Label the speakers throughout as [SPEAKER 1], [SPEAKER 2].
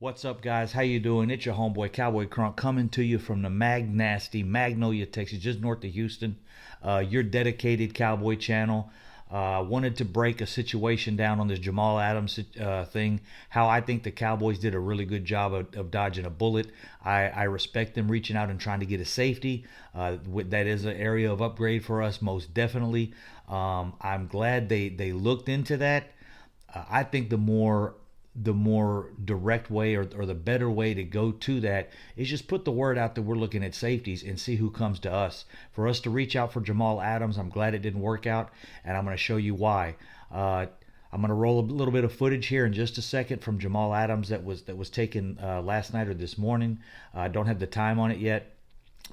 [SPEAKER 1] What's up, guys? How you doing? It's your homeboy Cowboy Crunk coming to you from the Magnolia, Texas, just north of Houston. Your dedicated Cowboy channel. Wanted to break a situation down on this Jamal Adams thing. How I think the Cowboys did a really good job of dodging a bullet. I respect them reaching out and trying to get a safety. That is an area of upgrade for us, most definitely. I'm glad they looked into that. I think the more direct way or the better way to go to that is just put the word out that we're looking at safeties and see who comes to us. For us to reach out for Jamal Adams, I'm glad it didn't work out, and I'm going to show you why. I'm going to roll a little bit of footage here in just a second from Jamal Adams that was taken last night or this morning. I don't have the time on it yet,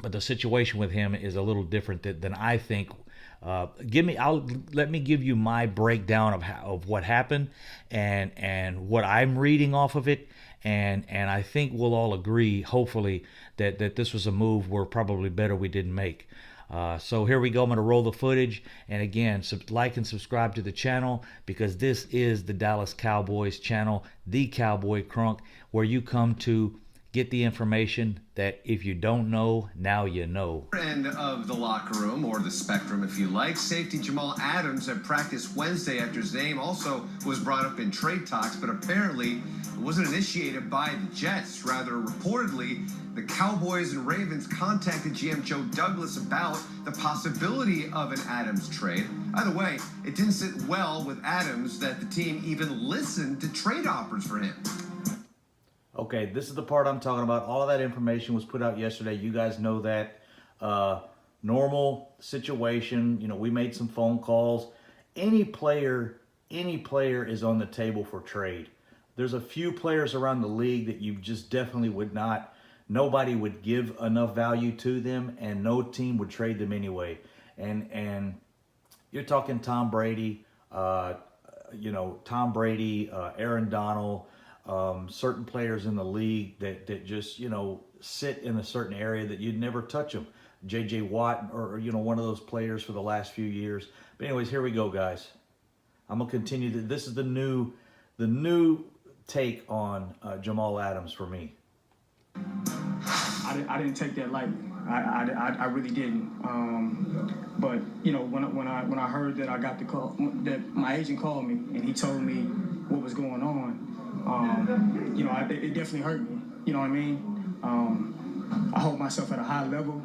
[SPEAKER 1] but the situation with him is a little different than I think. Let me give you my breakdown of what happened and what I'm reading off of it, and I think we'll all agree, hopefully, that this was a move we're probably better we didn't make. So here we go. I'm going to roll the footage, and again, like and subscribe to the channel, because this is the Dallas Cowboys channel, the Cowboy Crunk, where you come to get the information that if you don't know, now you know.
[SPEAKER 2] End of the locker room, or the spectrum if you like. Safety Jamal Adams at practice Wednesday after his name also was brought up in trade talks, but apparently it wasn't initiated by the Jets. Rather, reportedly, the Cowboys and Ravens contacted GM Joe Douglas about the possibility of an Adams trade. Either way, it didn't sit well with Adams that the team even listened to trade offers for him.
[SPEAKER 1] Okay, this is the part I'm talking about. All of that information was put out yesterday. You guys know that. Normal situation. You know, we made some phone calls. Any player is on the table for trade. There's a few players around the league that you just definitely would not. Nobody would give enough value to them, and no team would trade them anyway. And you're talking Tom Brady. Aaron Donald. Certain players in the league that just, sit in a certain area that you'd never touch them. J.J. Watt, or one of those players for the last few years. But anyways, here we go, guys. I'm going to continue. This is the new take on Jamal Adams for me.
[SPEAKER 3] I didn't take that lightly. I really didn't. But when I heard that I got the call, that my agent called me and he told me what was going on, it definitely hurt me. You know what I mean? I hold myself at a high level.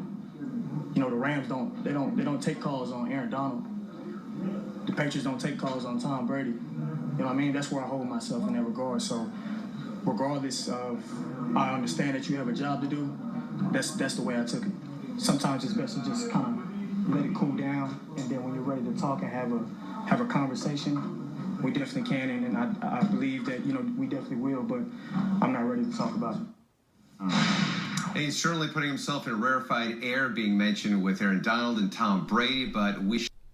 [SPEAKER 3] The Rams don't take calls on Aaron Donald. The Patriots don't take calls on Tom Brady. You know what I mean? That's where I hold myself in that regard. So regardless of, I understand that you have a job to do, that's the way I took it. Sometimes it's best to just kind of let it cool down, and then when you're ready to talk and have a conversation, we definitely can, and I believe that we definitely will, but I'm not ready to talk about it.
[SPEAKER 2] And he's certainly putting himself in rarefied air, being mentioned with Aaron Donald and Tom Brady, but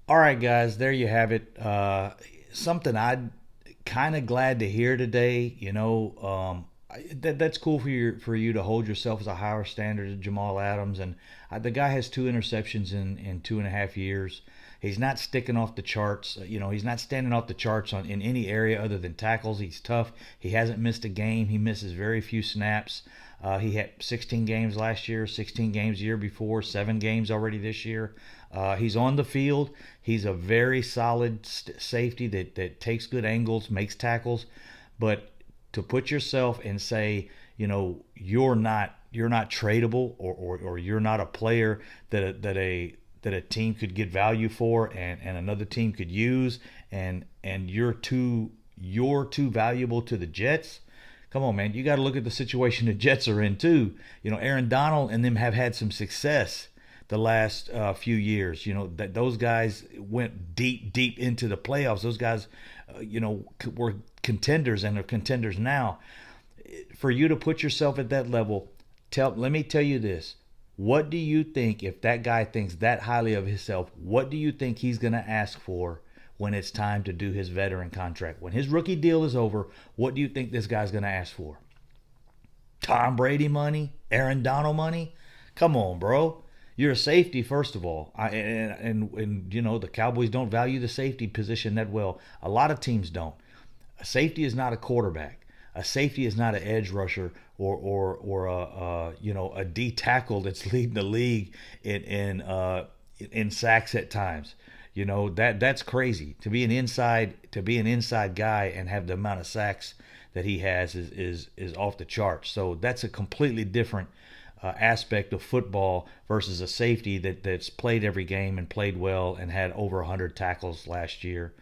[SPEAKER 1] All right, guys, there you have it. Something I'm kind of glad to hear today. That's cool for you to hold yourself as a higher standard as Jamal Adams, and the guy has 2 interceptions in 2.5 years. He's not sticking off the charts. He's not standing off the charts in any area other than tackles. He's tough. He hasn't missed a game. He misses very few snaps. He had 16 games last year, 16 games the year before, 7 games already this year. He's on the field. He's a very solid safety that takes good angles, makes tackles. But to put yourself and say, you're not tradable, or you're not a player that a team could get value for and another team could use, and you're too valuable to the Jets. Come on, man. You got to look at the situation the Jets are in too. Aaron Donald and them have had some success the last few years. That those guys went deep into the playoffs. Those guys, were contenders and are contenders now. For you to put yourself at that level, let me tell you this. What do you think, if that guy thinks that highly of himself, what do you think he's going to ask for when it's time to do his veteran contract? When his rookie deal is over, what do you think this guy's going to ask for? Tom Brady money? Aaron Donald money? Come on, bro. You're a safety, first of all. The Cowboys don't value the safety position that well. A lot of teams don't. A safety is not a quarterback. A safety is not an edge rusher or a D tackle that's leading the league in sacks at times. That's crazy to be an inside guy and have the amount of sacks that he has is off the charts. So that's a completely different aspect of football versus a safety that's played every game and played well and had over 100 tackles last year.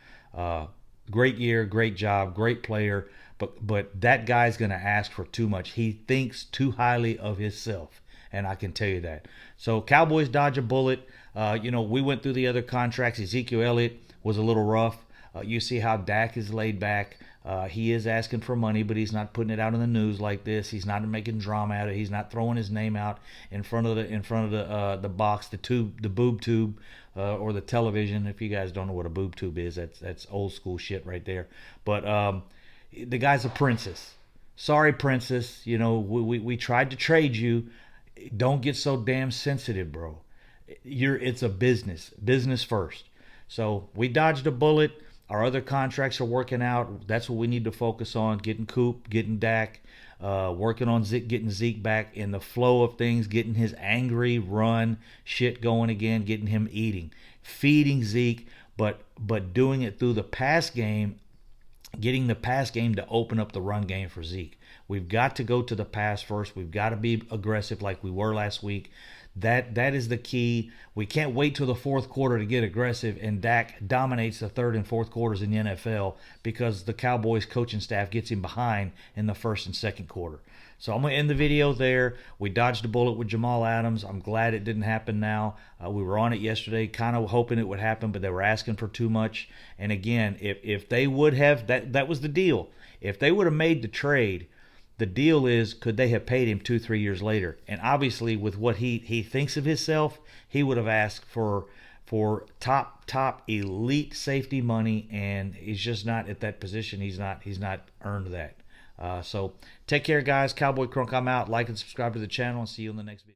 [SPEAKER 1] Great year, great job, great player, but that guy's going to ask for too much. He thinks too highly of himself, and I can tell you that. So Cowboys dodge a bullet. We went through the other contracts. Ezekiel Elliott was a little rough. You see how Dak is laid back. He is asking for money, but he's not putting it out in the news like this. He's not making drama out of it. He's not throwing his name out in front of the box, the boob tube, or the television. If you guys don't know what a boob tube is, that's old school shit right there. But the guy's a princess. Sorry, princess. We tried to trade you. Don't get so damn sensitive, bro. It's a business first. So we dodged a bullet. Our other contracts are working out. That's what we need to focus on: getting Coop, getting Dak, working on getting Zeke back in the flow of things, getting his angry run shit going again, getting him eating, feeding Zeke, but doing it through the pass game, getting the pass game to open up the run game for Zeke. We've got to go to the pass first. We've got to be aggressive like we were last week. That is the key. We can't wait till the fourth quarter to get aggressive, and Dak dominates the third and fourth quarters in the NFL because the Cowboys coaching staff gets him behind in the first and second quarter. So I'm going to end the video there. We dodged a bullet with Jamal Adams. I'm glad it didn't happen now. We were on it yesterday, kind of hoping it would happen, but they were asking for too much. And again, if they would have, that was the deal. If they would have made the trade, the deal is, could they have paid him 2-3 years later? And obviously, with what he thinks of himself, he would have asked for top elite safety money, and he's just not at that position. He's not earned that. So take care, guys. Cowboy Crunk, I'm out. Like and subscribe to the channel, and see you in the next video.